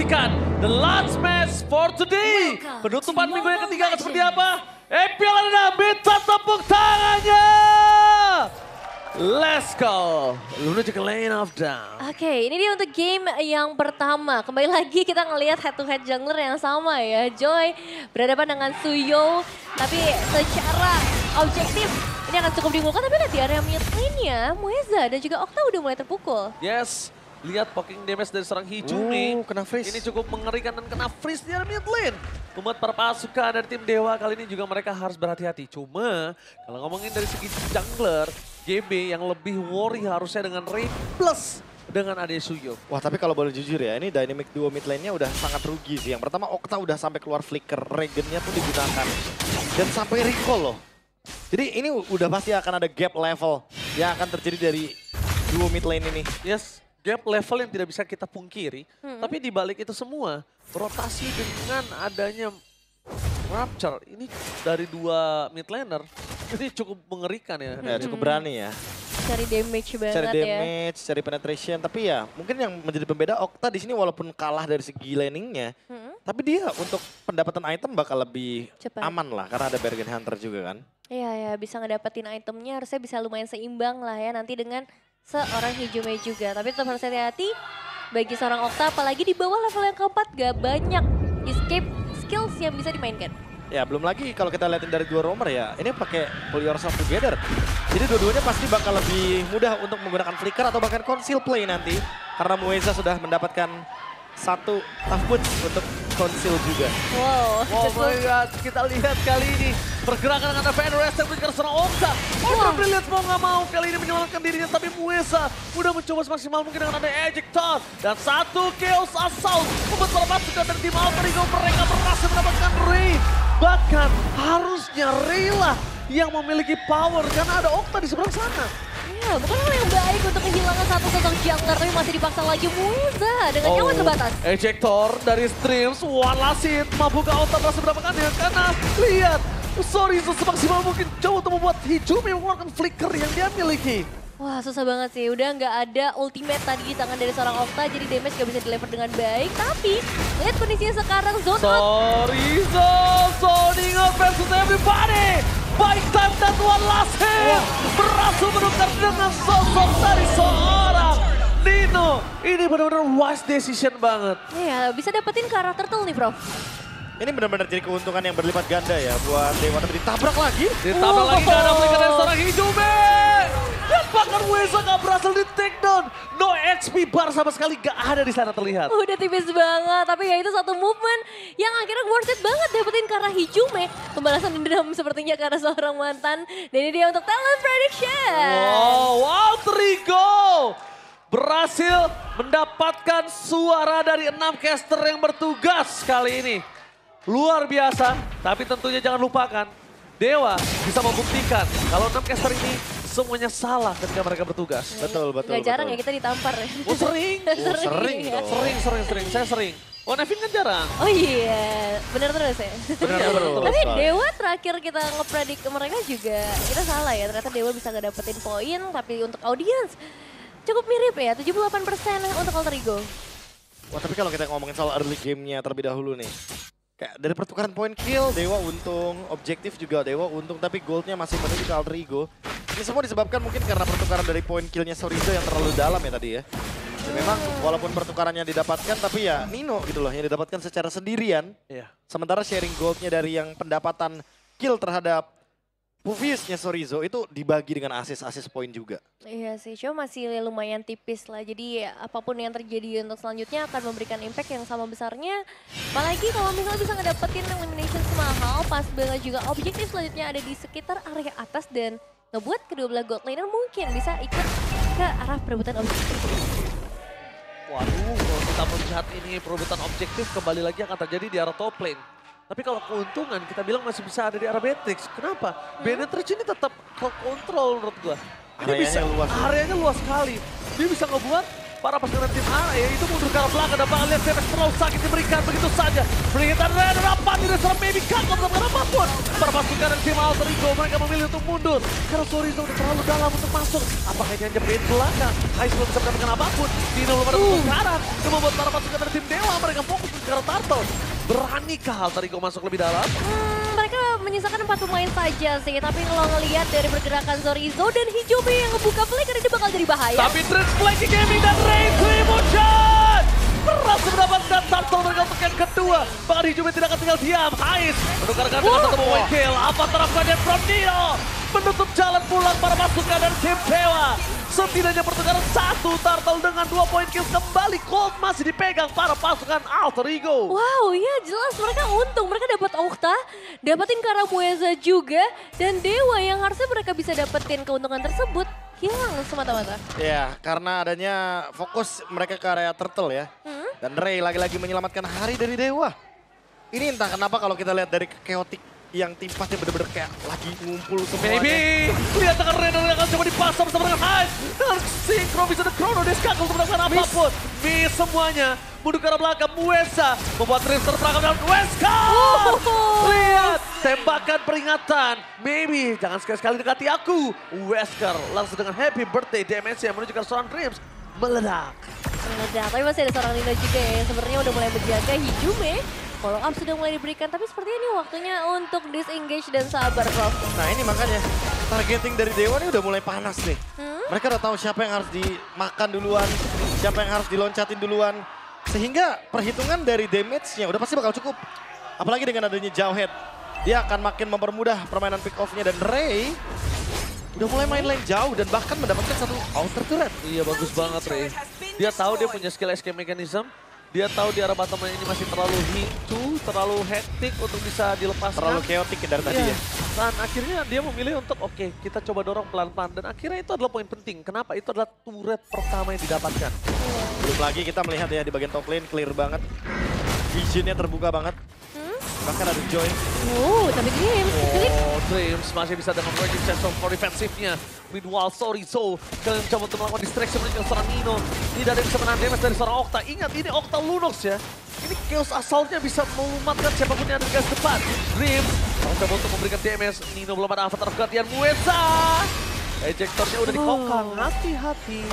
menyaksikan the last match for today. Penutupan minggu yang ketiga akan seperti apa? Impel Arena minta tepuk tangannya. Let's go. Menuju ke lane of down. Oke, ini dia untuk game yang pertama. Kembali lagi kita ngelihat head to head jungler yang sama ya. Joy berhadapan dengan Suyo. Tapi secara objektif ini akan cukup dimulai. Tapi lihat di area mid lane-nya, Mueza dan juga Okta udah mulai terpukul. Yes. Lihat poking damage dari seorang Hijumi. Kena freeze. Ini cukup mengerikan dan kena freeze di area mid lane. Membuat para pasukan dari tim Dewa kali ini juga mereka harus berhati-hati. Cuma kalau ngomongin dari segi jungler, GB yang lebih worry harusnya dengan Ray plus dengan Ade Suyo. Wah, tapi kalau boleh jujur ya, ini dynamic duo mid lane-nya udah sangat rugi sih. Yang pertama Okta udah sampai keluar flicker, Regen-nya pun digunakan. Dan sampai recall loh. Jadi ini udah pasti akan ada gap level yang akan terjadi dari duo mid lane ini. Yes, gap level yang tidak bisa kita pungkiri. Tapi di balik itu semua, rotasi dengan adanya Rapture ini dari dua mid laner, ini cukup mengerikan ya. Ya cukup berani ya. Cari damage banget Cari ya. damage, cari penetration. Tapi ya mungkin yang menjadi pembeda Okta di sini walaupun kalah dari segi laningnya. Tapi dia untuk pendapatan item bakal lebih Cepat. aman lah. Karena ada Bargain Hunter juga kan. Iya ya, bisa ngedapetin itemnya harusnya bisa lumayan seimbang lah ya nanti dengan seorang Hijome juga. Tapi tetap harus hati-hati bagi seorang Okta apalagi di bawah level yang keempat gak banyak escape skills yang bisa dimainkan. Ya belum lagi kalau kita liatin dari dua roamer ya, ini pakai pull yourself together. Jadi dua-duanya pasti bakal lebih mudah untuk menggunakan flicker atau bahkan conceal play nanti. Karena Mueza sudah mendapatkan satu tough boots untuk conceal juga. Wow. Oh my god, kita lihat kali ini pergerakan dengan Van Rest yang mengejar seorang Okta. Okta Brilliant mau nggak mau kali ini menyelamatkan dirinya, tapi Mueza udah mencoba semaksimal mungkin dengan ada Ejector. Dan satu Chaos Assault membuat para pasukan dari tim Alter Ego mereka berhasil mendapatkan Ray. Bahkan harusnya Ray lah yang memiliki power karena ada Okta di seberang sana. Ya, bukan hal yang baik untuk kehilangan satu sosok jungler, tapi masih dipaksa lagi Mueza dengan nyawa terbatas. Ejector dari Streams, Walasit, mampukah Okta berhasil mendapatkannya? Karena lihat, Sorizo semaksimal mungkin coba untuk membuat Hijumi mengeluarkan flicker yang dia miliki. Wah susah banget sih, udah nggak ada ultimate tadi di tangan dari seorang Okta, jadi damage nggak bisa deliver dengan baik. Tapi lihat kondisinya sekarang, zone out. Sorizo, zoning out versus everybody. Baik time dan one last hit. Berhasil menukar dengan sosok dari seorang Nino. Ini benar-benar wise decision banget. Iya, bisa dapetin karakter turtle nih, Prof. Ini benar-benar jadi keuntungan yang berlipat ganda ya buat Dewa. Tapi ditabrak lagi. Ditabrak lagi gak ada flicker dari seorang Hijumi. Dan bahkan Mueza gak berhasil di take down. No HP bar sama sekali gak ada di sana terlihat. Udah tipis banget, tapi ya itu satu movement yang akhirnya worth it banget dapetin karena Hijumi. Pembalasan dendam sepertinya karena seorang mantan. Dan ini dia untuk talent prediction. Wow, Trigo berhasil mendapatkan suara dari 6 caster yang bertugas kali ini. Luar biasa, tapi tentunya jangan lupakan Dewa bisa membuktikan kalau 6 caster ini semuanya salah ketika mereka bertugas. Betul. Gak jarang ya kita ditampar ya. Oh sering, sering ya. dong. sering, saya sering. Oh Nevin kan jarang. Oh iya, benar terus ya. Benar Iya, terus. Tapi Dewa terakhir kita ngepredik ke mereka juga kita salah ya. Ternyata Dewa bisa ngedapetin poin, tapi untuk audiens cukup mirip ya, 78% untuk Alter Ego. Wah tapi kalau kita ngomongin soal early game-nya terlebih dahulu nih. Kayak dari pertukaran point kill, Dewa untung, objektif juga Dewa untung, tapi goldnya masih menuju ke Alter Ego. Ini semua disebabkan mungkin karena pertukaran dari point killnya Sorizo yang terlalu dalam ya tadi ya. Dan memang walaupun pertukarannya didapatkan, tapi ya Nino gitu loh yang didapatkan secara sendirian. Iya. Sementara sharing goldnya dari yang pendapatan kill terhadap Puviusnya Sorizo itu dibagi dengan asis poin juga. Iya sih, cuma masih lumayan tipis lah. Jadi ya, apapun yang terjadi untuk selanjutnya akan memberikan impact yang sama besarnya. Apalagi kalau misalnya bisa ngedapetin elimination semahal, pas bela juga objektif selanjutnya ada di sekitar area atas dan ngebuat kedua belah gold laner mungkin bisa ikut ke arah perebutan objektif. Waduh, kalau kita melihat ini perebutan objektif kembali lagi akan terjadi di arah top lane. Tapi kalau keuntungan kita bilang masih bisa ada di arah Beatrix. Kenapa? Beatrix ini tetap kontrol menurut gua. Areanya luas sekali. Dia bisa ngebuat para pasukan tim A itu mundur ke arah belakang. Dan bakal lihat CMX terlalu sakit diberikan begitu saja. Peringatan Red rapat tidak serang maybe kagum dengan apapun. Para pasukan dari tim Alter Ego mereka memilih untuk mundur. Karena Sorizo udah terlalu dalam untuk masuk. Apakah ini hanya belakang? Ais belum bisa mendapatkan apapun. Dino belum ada pertukaran. Yang membuat para pasukan dari tim Dewa mereka fokus Turtle. Beranikah Alter Ego masuk lebih dalam? Mereka menyisakan 4 pemain saja sih, tapi kalau ngelihat dari pergerakan Zorizo dan Hijome yang ngebuka flank ini bakal jadi bahaya. Tapi Trix flanking gaming dan Ray Tribuchan berhasil mendapatkan Turtle mereka untuk yang kedua. Bahkan Hijome tidak akan tinggal diam. Ais menukarkan dengan satu point kill. Apa terapkan dan from Nino menutup jalan pulang para pasukan dan tim Dewa. Setidaknya pertukaran 1 Turtle dengan 2 point kill kembali. Cold masih dipegang para pasukan Alter Ego. Wow, ya jelas mereka untung. Mereka dapat Okta, dapetin Karamueza juga, dan Dewa yang harusnya mereka bisa dapetin keuntungan tersebut hilang semata-mata. Ya, karena adanya fokus mereka ke area Turtle ya. Dan Ray lagi-lagi menyelamatkan hari dari Dewa. Ini entah kenapa kalau kita lihat dari chaotic yang tim pasnya bener-bener kayak lagi ngumpul semuanya. Maybe, lihat dengan Renner yang akan coba dipasang bersama dengan Hines. Dengan Synchro bisa ada Chrono Deskakel untuk melakukan apapun. Miss semuanya, mundur ke arah belakang, Muesa membuat Rift terperangkap dalam Wesker. Lihat, tembakan peringatan. Maybe, jangan sekali-sekali dekati aku. Wesker langsung dengan happy birthday damage yang menunjukkan seorang Dreams meledak. Meledak, tapi masih ada seorang Nino juga ya yang sebenarnya udah mulai menjaga Hijome. Follow up sudah mulai diberikan, tapi sepertinya ini waktunya untuk disengage dan sabar, Prof. Nah ini makanya targeting dari Dewa ini udah mulai panas nih. Mereka udah tahu siapa yang harus dimakan duluan, siapa yang harus diloncatin duluan. Sehingga perhitungan dari damage-nya udah pasti bakal cukup. Apalagi dengan adanya Jawhead. Dia akan makin mempermudah permainan pick off-nya dan Ray udah mulai main lane jauh dan bahkan mendapatkan satu outer turret. Iya bagus banget Ray. Dia tahu dia punya skill escape mechanism. Dia tahu di arah bottom lane ini masih terlalu hincu, terlalu hektik untuk bisa dilepaskan. Terlalu chaotic dari tadi ya. Dan akhirnya dia memilih untuk oke, kita coba dorong pelan-pelan. Dan akhirnya itu adalah poin penting. Kenapa? Itu adalah turret pertama yang didapatkan. Belum lagi kita melihat ya di bagian top lane clear banget. Visionnya terbuka banget. Bahkan ada Joy. Tapi Dreams masih bisa dengan Raging Chest for defensifnya. Meanwhile, Zorizo kalian mencoba untuk melakukan distraction dengan seorang Nino. Tidak ada yang bisa menahan damage dari seorang Okta. Ingat, ini Okta Lunox ya. Ini Chaos Assault-nya bisa melumatkan siapapun yang ada di garis depan. Dreams mencoba untuk memberikan damage. Nino belum ada avatar gantian Muesa. Ejectornya udah dikokang, hati-hati.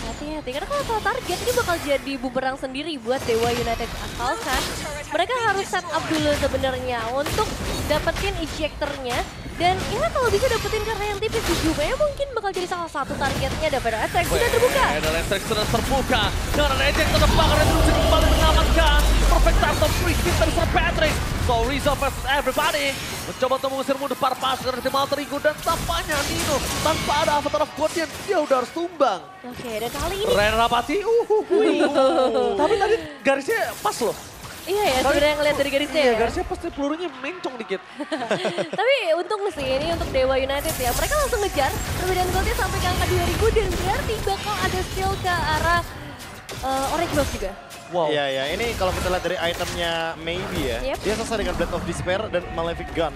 Hati-hati, karena kalau salah target ini bakal jadi bumerang sendiri buat Dewa United. Asalkan mereka harus set up dulu sebenarnya untuk dapetin ejectornya. Dan ya kalau bisa dapetin karena yang tipis Hijome mungkin bakal jadi salah satu targetnya. Daripada Atrax sudah terbuka. Dan Atrax sudah terbuka. Dengan ada ejector terbakar dan terus kembali menyelamatkan. Perfect start of free hit dari Sir Patrick. So Rizzo versus everybody. Mencoba untuk mengusir mundur para pasukan dari tim Alter Ego. Dan tampaknya Nino tanpa ada avatar of Guardian, dia udah harus tumbang. Oke, dan kali ini Ren Rapati, tapi tadi garisnya pas loh. iya ya, sebenarnya ngeliat dari garisnya Iya, ya. garisnya pasti pelurunya mencong dikit. Tapi untung sih ini untuk Dewa United ya. Mereka langsung ngejar perbedaan goldnya sampai ke angka 2000 dan berarti bakal ada steal ke arah Orange Buff juga. Wow. Iya, ya. Ini kalau kita lihat dari itemnya Maybe ya. Yep. Dia selesai dengan Blade of Despair dan Malefic Gun.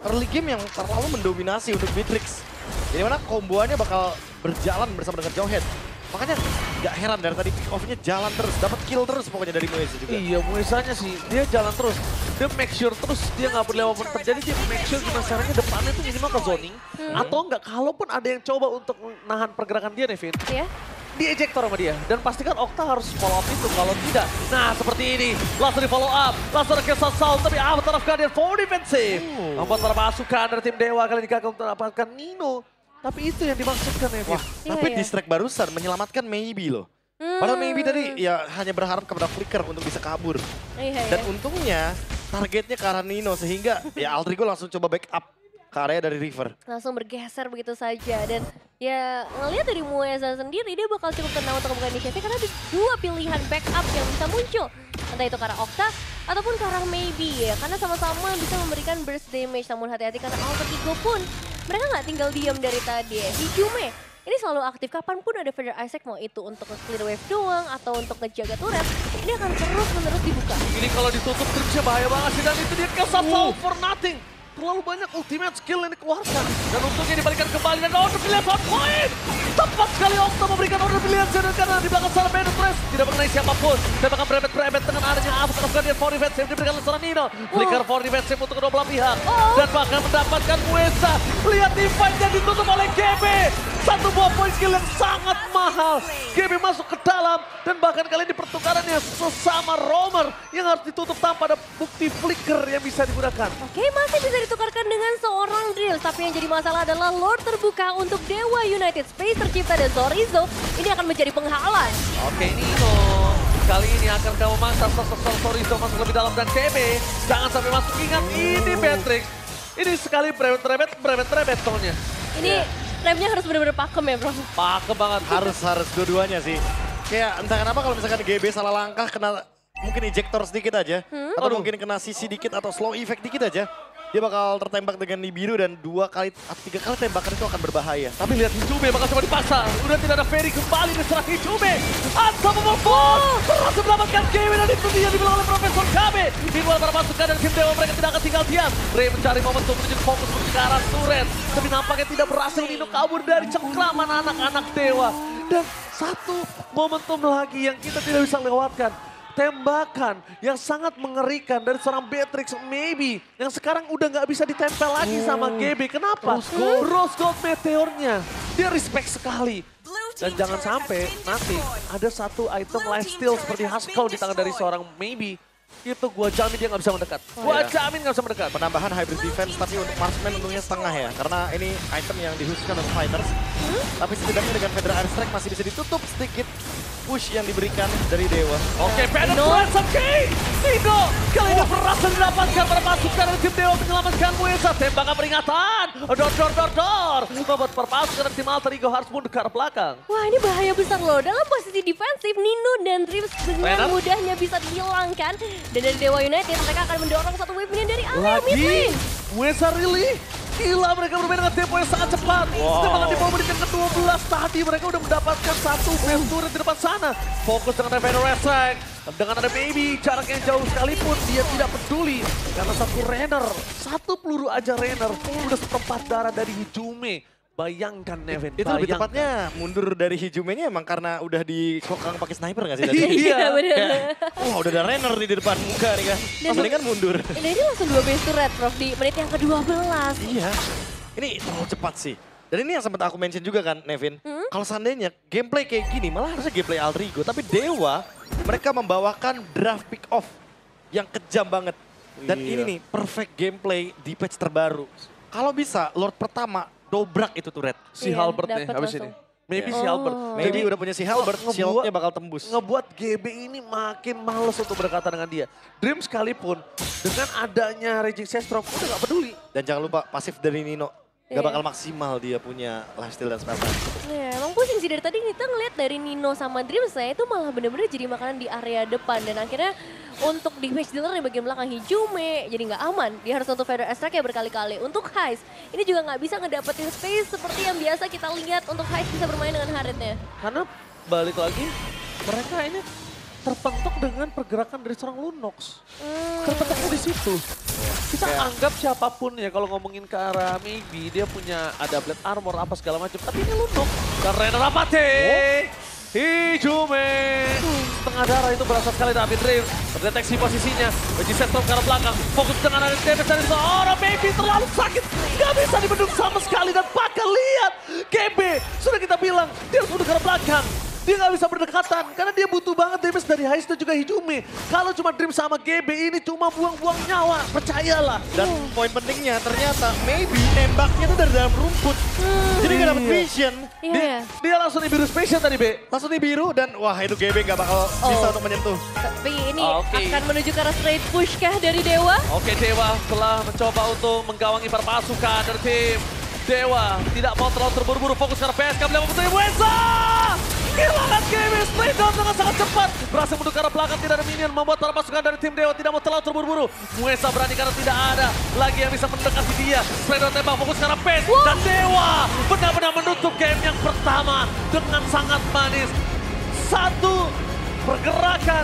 Early game yang terlalu mendominasi untuk Beatrix. Jadi mana komboannya bakal berjalan bersama dengan Jawhead. Makanya gak heran dari tadi pick off-nya jalan terus. Dapat kill terus pokoknya dari Muesa juga. Iya, Muesanya sih, dia jalan terus. Dia make sure terus, dia nggak boleh apapun terjadi. Dia make sure gimana caranya depannya tuh minimal ke zoning. Atau enggak, kalaupun ada yang coba untuk menahan pergerakan dia, Nevin. Iya. Di ejector sama dia. Dan pastikan Okta harus follow up itu. Kalau tidak, nah seperti ini. Langsung di follow up. Langsung ada kill Soul. Tapi avatar of Guardian for defensive. Membuat para pasukan dari tim Dewa kali ini gagal untuk mendapatkan Nino. Tapi itu yang dimaksudkan Nevin. Wah, tapi distract barusan menyelamatkan Maybe loh. Padahal Maybe tadi ya hanya berharap kepada Flicker untuk bisa kabur. Iya, Dan untungnya targetnya ke arah Nino sehingga ya Alter Ego langsung coba backup ke area dari River. langsung bergeser begitu saja. Dan ya ngelihat dari Muesa sendiri dia bakal cukup tenang untuk membuka inisiatif karena ada dua pilihan backup yang bisa muncul. Entah itu ke arah Okta ataupun ke arah Maybe ya. Karena sama-sama bisa memberikan burst damage. Namun hati-hati karena Alter Ego pun mereka nggak tinggal diam dari tadi ya. Hijome ini selalu aktif kapanpun ada Feather Isaac, mau itu untuk clear wave doang atau untuk ngejaga turret. Ini akan terus-menerus dibuka. Ini kalau ditutup tripsnya bahaya banget sih. Dan itu dia kill Soul for nothing. Terlalu banyak ultimate skill yang dikeluarkan. Dan untungnya dibalikan kembali dan order pilihan on point. Tepat sekali Okta memberikan order pilihan karena di belakang sana Benetres. Tidak mengenai siapapun. Tembakan berebet-berebet dengan adanya avatar of Guardian for defensive diberikan oleh seorang Nino. Flicker for defensive untuk kedua belah pihak. Dan bahkan mendapatkan Muesa. Lihat divide yang ditutup oleh GB. Satu buah point skill yang sangat mahal. GB masuk ke dalam dan bahkan kali ini pertukarannya sesama roamer yang harus ditutup tanpa ada bukti flicker yang bisa digunakan. Oke, masih bisa ditukarkan dengan seorang Drills, tapi yang jadi masalah adalah Lord terbuka untuk Dewa United. Space tercipta dan Sorizo ini akan menjadi penghalang. Oke, Nino kali ini akan kamu memaksa sosok Sorizo masuk lebih dalam dan KB jangan sampai masuk. Ingat ini Matrix. Ini sekali brevet tolnya. Ini remnya harus benar-benar pakem ya, bro. Pakem banget. Harus dua-duanya sih. Kayak entah kenapa kalau misalkan GB salah langkah kena mungkin ejector sedikit aja. Atau mungkin kena CC dikit atau slow effect dikit aja. Dia bakal tertembak dengan Nibiru dan 2 kali atau 3 kali tembakan itu akan berbahaya. Tapi lihat Hijume bakal coba dipaksa. Udah tidak ada Ferry kembali diserang Hijume. Unstoppable berhasil mendapatkan game dan itu dia dibilang oleh Profesor KB. Meanwhile para pasukan dan tim Dewa mereka tidak akan tinggal diam. Ray mencari momentum menuju fokus menuju ke arah turret. Tapi nampaknya tidak berhasil. Nino kabur dari cengkraman anak-anak Dewa. Dan satu momentum lagi yang kita tidak bisa lewatkan. Tembakan yang sangat mengerikan dari seorang Beatrix maybe yang sekarang udah nggak bisa ditempel lagi sama GB. Kenapa? Rose Gold Meteornya. Dia respect sekali. Dan jangan sampai nanti ada satu item lifesteal seperti Haskell di tangan dari seorang maybe. Itu gua jamin dia nggak bisa mendekat. Gua jamin nggak bisa mendekat. Penambahan hybrid defense tapi untuk marksman untungnya setengah ya. Karena ini item yang dikhususkan untuk fighters. Tapi setidaknya dengan Fedra Airstrike masih bisa ditutup sedikit push yang diberikan dari Dewa. Oke, penetrasi King! Nino kali ini berhasil didapatkan pada pasukan dari tim Dewa menyelamatkan Muesa. Tembakan peringatan. Dor. Membuat perpasukan dari tim Alter Ego harus mundur ke arah belakang. Wah, ini bahaya besar loh. Dalam posisi defensif, Nino dan Dreams dengan Renan? mudahnya bisa dihilangkan. Dan dari Dewa United, mereka akan mendorong satu wave minion dari area mid Lagi, lane. Muesa really? Gila, mereka bermain dengan tempo yang sangat cepat. Tembakan di bawah menit yang ke-12 tadi mereka udah mendapatkan satu wave turret di depan sana. Fokus dengan Defender Resek. Dengan ada Baby, jarak yang jauh sekalipun dia tidak peduli. Karena satu Rainer, satu peluru aja Rainer. Udah seperempat darah dari Hijume. Bayangkan Nevin, Itu lebih bayangkan. tepatnya mundur dari Hijumenya emang karena udah dikokang pakai sniper gak sih tadi? Iya, bener. Wah udah ada Renner nih di depan muka nih kan. Dan- Pas kan mundur. Dan ini langsung 2 base turret, Prof, di menit yang ke-12. Iya, ini terlalu cepat sih. Dan ini yang sempat aku mention juga kan Nevin. Kalau seandainya gameplay kayak gini malah harusnya gameplay Alter Ego. Tapi Dewa mereka membawakan draft pick off yang kejam banget. Dan Iya. ini nih perfect gameplay di patch terbaru. Kalau bisa Lord pertama dobrak itu turret. Si Iya, Halbert nih dapet habis langsung. ini. Maybe si Oh. Halbert. Maybe udah punya si Halbert, ngebuat- shieldnya bakal tembus. Ngebuat GB ini makin males untuk berdekatan dengan dia. Dream sekalipun dengan adanya Raging Sestrom udah gak peduli. Dan jangan lupa pasif dari Nino. Gak Iya. bakal maksimal dia punya lifesteal dan spell time. Ya, emang pusing sih dari tadi kita ngeliat dari Nino sama Dreams saya itu malah bener-bener jadi makanan di area depan. Dan akhirnya untuk damage dealer di bagian belakang Hijume jadi nggak aman. Dia harus untuk Feather Extract ya berkali-kali. Untuk Heist, ini juga nggak bisa ngedapetin space seperti yang biasa kita lihat untuk Heist bisa bermain dengan Haritnya. Karena balik lagi mereka ini terpentok dengan pergerakan dari seorang Lunox. Terpentoknya di situ. Kita anggap siapapun ya kalau ngomongin ke arah maybe dia punya ada blade armor apa segala macam. Tapi ini Lunox. Dan Renner Apate. Hijume. Setengah darah itu berasa sekali dari Dream. Terdeteksi posisinya. Bagi Sestrom ke arah belakang. Fokus dengan ada damage dari seorang Baby terlalu sakit. Gak bisa dibendung sama sekali. Dan bahkan lihat. GB sudah kita bilang dia harus mundur ke arah belakang. Dia nggak bisa berdekatan karena dia butuh banget damage dari Heist dan juga Hijume. Kalau cuma Dream sama GB ini cuma buang-buang nyawa, percayalah. Dan poin pentingnya ternyata maybe nembaknya tuh dari dalam rumput. Jadi gak dapet vision. Iya. Dia langsung di biru spesial tadi, B. Langsung di biru dan wah itu GB gak bakal bisa untuk menyentuh. Tapi ini Oke. akan menuju ke arah straight push kah dari Dewa? Oke, Dewa telah mencoba untuk menggawangi para pasukan dari tim Dewa. Tidak mau terlalu terburu-buru, fokus ke arah PSK, beliau mempunyai Muesa! Kehilangan GB, straight down dengan sangat cepat. Berhasil mundur ke arah belakang, tidak ada minion, membuat para pasukan dari tim Dewa tidak mau terlalu terburu-buru. Muesa berani karena tidak ada lagi yang bisa mendekati dia. Straight down tembak, fokus ke arah PES. Dan Dewa benar-benar menutup game yang pertama dengan sangat manis. Satu pergerakan